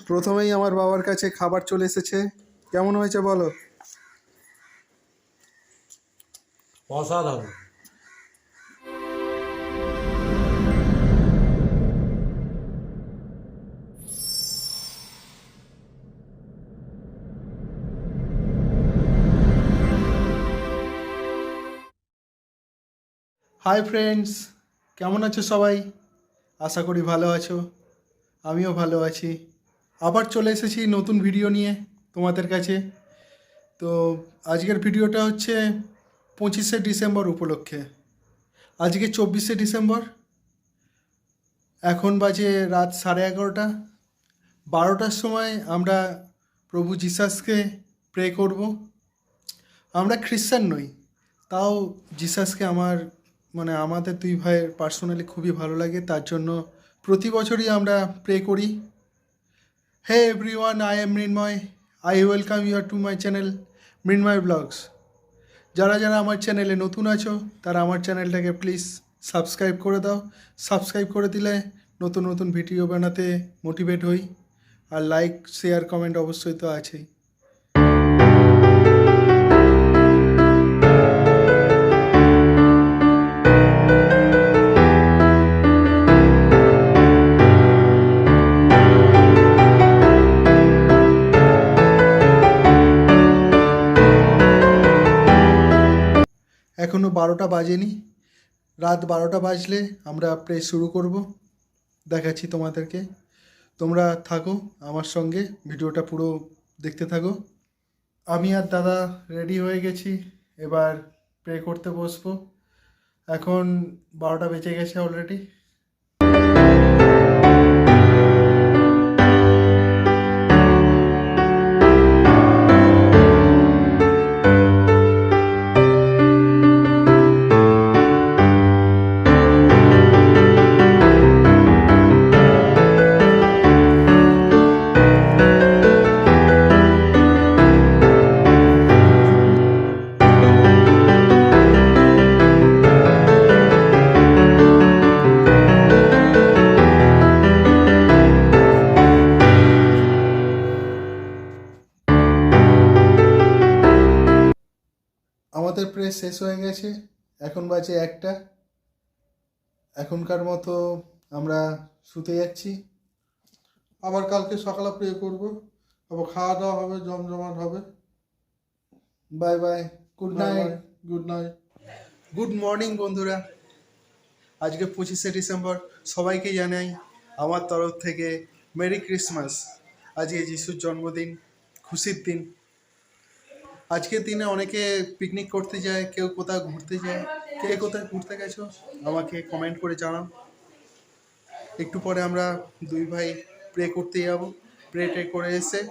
প্রথমেই আমার বাবার কাছে খাবার চলে এসেছে। কেমন হয়েছে বলো? অসাধারণ। হাই ফ্রেন্ডস, কেমন আছো সবাই? আশা করি ভালো আছো। আমিও ভালো আছি। আবার চলে এসেছি নতুন ভিডিও নিয়ে তোমাদের কাছে। তো আজকের ভিডিওটা হচ্ছে 25শে ডিসেম্বর উপলক্ষে। আজকে 24শে ডিসেম্বর, এখন বাজে রাত 11:30। 12টার সময় আমরা প্রভু জিসাসকে প্রে করব। আমরা খ্রিস্টান নই, তাও জিসাসকে আমাদের দুই ভাইয়ের পার্সোনালি খুবই ভালো লাগে, তার জন্য প্রতি বছরই আমরা প্রে করি। Hey everyone, I am Mrinmoy. I welcome you to my channel Mrinmoy vlogs. যারা যারা আমার চ্যানেলে নতুন আছো তারা আমার চ্যানেলটাকে প্লিজ সাবস্ক্রাইব করে দাও। সাবস্ক্রাইব করে দিলে নতুন নতুন ভিডিও বানাতে মোটিভেট হই। আর লাইক শেয়ার কমেন্ট অবশ্যই তো আছেই। এখনও 12টা বাজেনি। রাত 12টা বাজলে আমরা প্রে শুরু করব। দেখাচ্ছি তোমাদেরকে, তোমরা থাকো আমার সঙ্গে, ভিডিওটা পুরো দেখতে থাকো। আমি আর দাদা রেডি হয়ে গেছি, এবার প্রে করতে বসবো। এখন 12টা বেজে গেছে অলরেডি। আমাদের প্রে শেষ হয়ে গেছে, এখন বাজে 1টা। এখনকার মতো আমরা শুতে যাচ্ছি। আবার কালকে সকালে প্রে করব, আবার খাওয়া দাওয়া হবে, জমজমাট হবে। Bye bye, good night. Good night, good morning বন্ধুরা। আজকে 25শে ডিসেম্বর, সবাইকে জানাই আমার তরফ থেকে মেরি ক্রিসমাস। আজকে যিশুর জন্মদিন, খুশির দিন। আজকের দিনে অনেকে পিকনিক করতে যায়, কেউ কোথাও ঘুরতে যায়। কে কোথায় ঘুরতে গেছো আমাকে কমেন্ট করে জানাও। একটু পরে আমরা দুই ভাই প্রে করতে যাব। প্রে করে এসে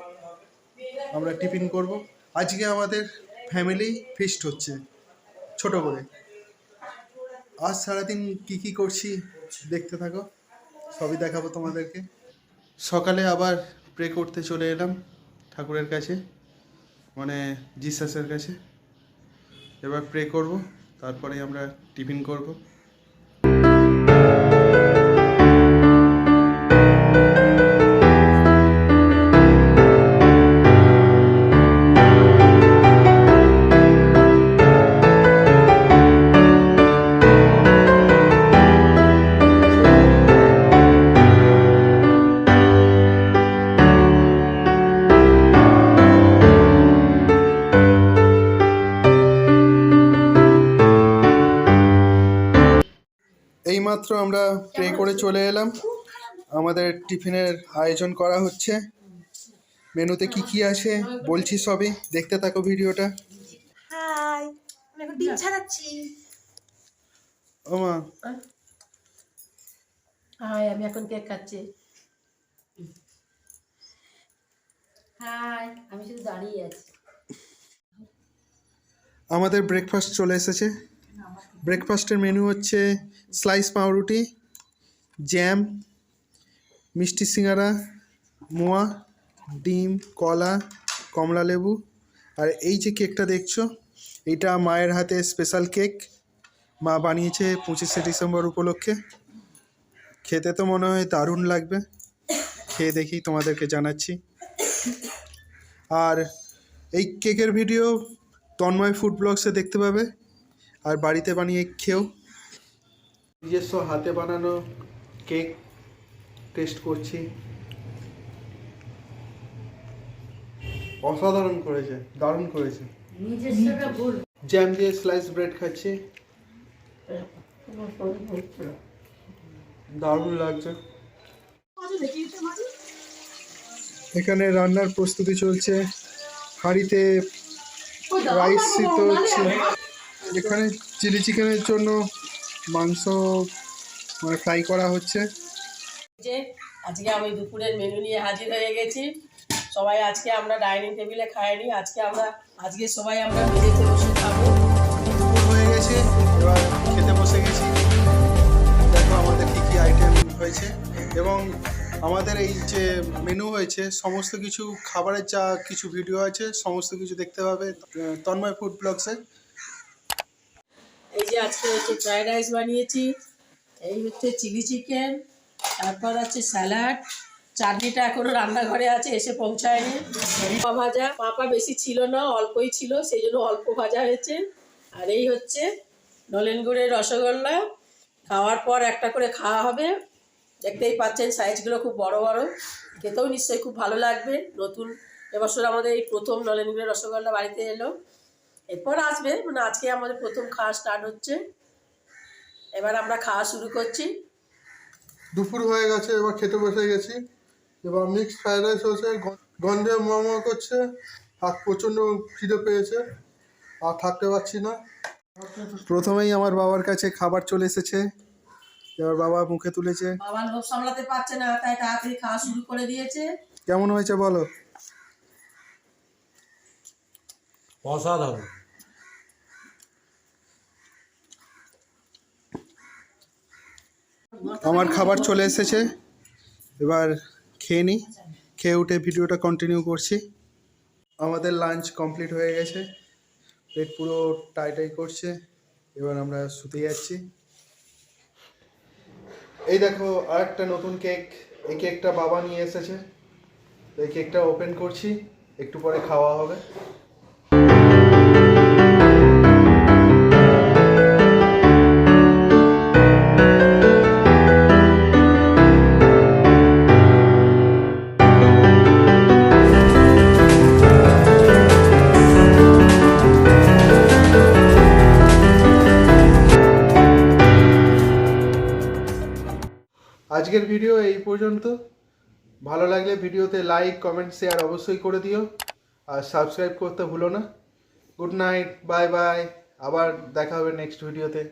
আমরা টিফিন করব। আজকে আমাদের ফ্যামিলি ফিস্ট হচ্ছে ছোট করে। আজ সারাদিন কি করছি দেখতে থাকো, সবই দেখাবো তোমাদেরকে। সকালে আবার প্রে করতে চলে এলাম ঠাকুরের কাছে, মানে জিসাসের কাছে। এবার প্রে করব, তারপরে আমরা টিফিন করব। এইমাত্র আমরা প্রে করে চলে এলাম। আমাদের টিফিনের আয়োজন করা হচ্ছে। মেনুতে কি আছে বলছি সবই, দেখতে থাকো ভিডিওটা। হাই, আমি এখন ডিম ছাড়াচ্ছি। ওমা, হাই, আমি এখন কেক খাচ্ছি। হাই, আমি শুধু দাঁড়িয়ে আছি। আমাদের ব্রেকফাস্ট চলে এসেছে। ব্রেকফাস্টের মেনু হচ্ছে স্লাইস পাউরুটি, জ্যাম, মিষ্টি সিঙ্গারা, মোয়া, ডিম, কলা, কমলা লেবু। আর এই যে কেকটা দেখছো, এটা মায়ের হাতে স্পেশাল কেক, মা বানিয়েছে 25শে ডিসেম্বর উপলক্ষে। খেতে তো মনে হয় দারুণ লাগবে। খেয়ে দেখি, তোমাদেরকে জানাচ্ছি। আর এই কেকের ভিডিও তন্ময় ফুড ব্লগসে দেখতে পাবে, আর বাড়িতে বানিয়ে খেও। নিজস্ব হাতে বানানো কেক টেস্ট করছি। অসাধারণ করেছে, দারুণ করেছে। নিজস্বটা ভুল। জ্যাম দিয়ে স্লাইস ব্রেড খাচ্ছি, দারুণ লাগছে। এখানে রান্নার প্রস্তুতি চলছে, হাঁড়িতে রাইস সিদ্ধ হচ্ছে। এখানে চিলি চিকেনের জন্য মাংস ফ্রাই করা হচ্ছে। যে আজকে আমি দুপুরের মেনু নিয়ে হাজির হয়ে গেছি। সবাই আজকে আমরা ডাইনিং টেবিলে খাইনি, আজকে সবাই আমরা মেঝেতে বসে খাবো। দুপুর হয়ে গেছে, এবার খেতে বসে গেছি। দেখো আমাদের কী কী আইটেম হয়েছে, এবং আমাদের এই যে মেনু হয়েছে সমস্ত কিছু খাবারের যা কিছু ভিডিও আছে সমস্ত কিছু দেখতে পাবে তন্ময় ফুড ব্লগসে। এই যে আজকে হচ্ছে ফ্রাইড রাইস বানিয়েছি, এই হচ্ছে চিলি চিকেন, তারপর আছে স্যালাড, চাটনিটা এখনো রান্নাঘরে আছে, এসে পৌঁছায়নি। পাঁপা ভাজা, পাঁপা বেশি ছিল না, অল্পই ছিল, সেই জন্য অল্প ভাজা হয়েছে। আর এই হচ্ছে নলেন গুড়ের রসগোল্লা। খাওয়ার পর একটা করে খাওয়া হবে। দেখতেই পাচ্ছেন সাইজগুলো খুব বড় বড়, খেতেও নিশ্চয়ই খুব ভালো লাগবে। নতুন এবছর আমাদের এই প্রথম নলেন গুড়ের রসগোল্লা বাড়িতে এলো, এরপর আসবে, মানে আজকে আমাদের প্রথম খাওয়া স্টার্ট হচ্ছে। এবার আমরা খাওয়া শুরু করছি। দুপুর হয়ে গেছে, এবার খেতে বসে গেছি। এবার মিক্স ফ্রাইড রাইস হচ্ছে, গন্ধে মোমো করছে, আর প্রচণ্ড খিদে পেয়েছে, আর থাকতে পারছি না। প্রথমেই আমার বাবার কাছে খাবার চলে এসেছে, এবার বাবা মুখে তুলেছে। বাবা লোভ সামলাতে পারছে না, তাই তাড়াতাড়ি খাওয়া শুরু করে দিয়েছে। কেমন হয়েছে বলো? অসাধারণ। আমার খাবার চলে এসেছে, এবার খেয়ে নিই, খেয়ে উঠে ভিডিওটা কন্টিনিউ করছি। আমাদের লাঞ্চ কমপ্লিট হয়ে গেছে, পেট পুরো টাই করছে, এবার আমরা শুতে যাচ্ছি। এই দেখো আর একটা নতুন কেক, এই কেকটা বাবা নিয়ে এসেছে, এই কেকটা ওপেন করছি, একটু পরে খাওয়া হবে। আজকের ভিডিও এই পর্যন্ত। ভালো লাগলে ভিডিওতে লাইক, কমেন্ট, শেয়ার অবশ্যই করে দিও, আর সাবস্ক্রাইব করতে ভুলো না। গুড নাইট, বাই বাই, আবার দেখা হবে নেক্সট ভিডিওতে।